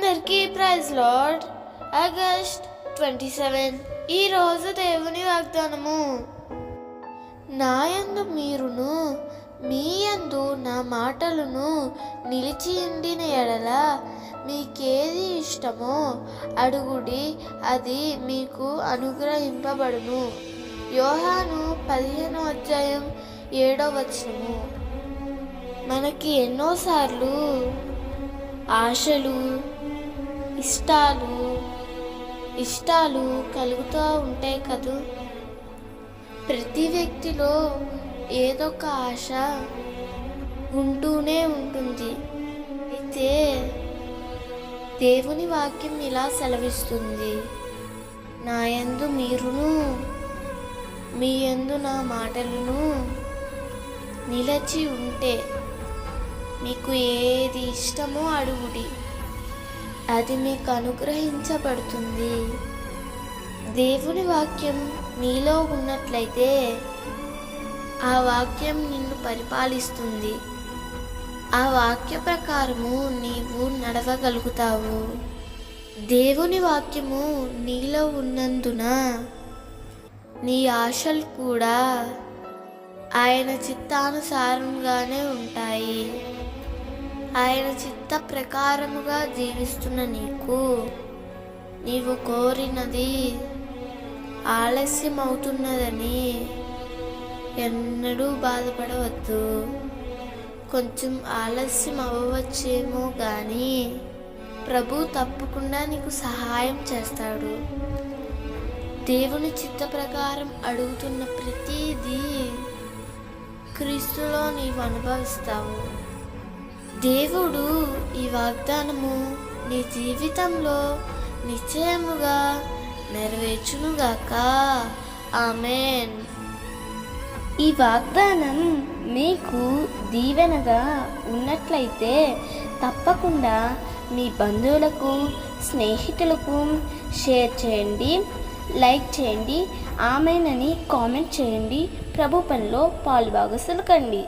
అందరికీ praise lord. August 27 ఈరోజు దేవుని వాగ్దానము. నా యందు మీరును మీ యందు నా మాటలను నిలిచి ఉండిన ఎడల మీకేది ఇష్టమో అడుగుడి, అది మీకు అనుగ్రహింపబడును. యోహాను 15:7. మనకి ఎన్నోసార్లు ఆశలు ఇష్టాలు కలుగుతూ ఉంటాయి కదూ. ప్రతి వ్యక్తిలో ఏదో ఒక ఆశ ఉంటూనే ఉంటుంది. అయితే దేవుని వాక్యం ఇలా సెలవిస్తుంది, నా యందు మీరును మీ యందు నా మాటలను నిలిచి ఉంటే మీకు ఏది ఇష్టమో అడుగుడి, అది మీకు అనుగ్రహించబడుతుంది. దేవుని వాక్యం నీలో ఉన్నట్లయితే ఆ వాక్యం నిన్ను పరిపాలిస్తుంది. ఆ వాక్య ప్రకారము నీవు నడవగలుగుతావు. దేవుని వాక్యము నీలో ఉన్నందున నీ ఆశలు కూడా ఆయన చిత్తానుసారంగానే ఉంటాయి. ఆయన చిత్త ప్రకారముగా జీవిస్తున్న నీవు కోరినది ఆలస్యం అవుతున్నదని ఎన్నడూ బాధపడవద్దు. కొంచెం ఆలస్యం అవ్వవచ్చేమో కానీ ప్రభు తప్పకుండా నీకు సహాయం చేస్తాడు. దేవుని చిత్త ప్రకారం అడుగుతున్న ప్రతిదీ క్రీస్తులో నీవు అనుభవిస్తావు. దేవుడు ఈ వాగ్దానము నీ జీవితంలో నిశ్చయముగా నెరవేర్చునుగాక. ఆమేన్. ఈ వాగ్దానం మీకు దీవెనగా ఉన్నట్లయితే తప్పకుండా మీ బంధువులకు, స్నేహితులకు షేర్ చేయండి, లైక్ చేయండి, ఆమేన్ అని కామెంట్ చేయండి. ప్రభు పనిలో పాలుభాగస్తులు కండి.